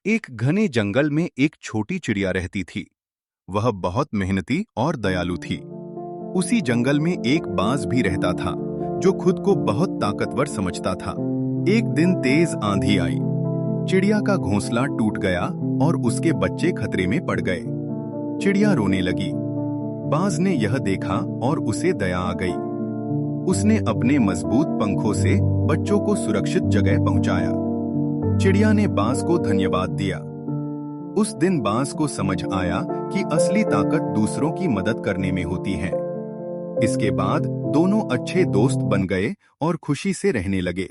एक घने जंगल में एक छोटी चिड़िया रहती थी। वह बहुत मेहनती और दयालु थी। उसी जंगल में एक बाज भी रहता था, जो खुद को बहुत ताकतवर समझता था। एक दिन तेज आंधी आई। चिड़िया का घोंसला टूट गया और उसके बच्चे खतरे में पड़ गए। चिड़िया रोने लगी। बाज ने यह देखा और उसे दया आ गई। उसने अपने मजबूत पंखों से बच्चों को सुरक्षित जगह पहुंचाया। चिड़िया ने बाज को धन्यवाद दिया। उस दिन बाज को समझ आया कि असली ताकत दूसरों की मदद करने में होती है। इसके बाद दोनों अच्छे दोस्त बन गए और खुशी से रहने लगे।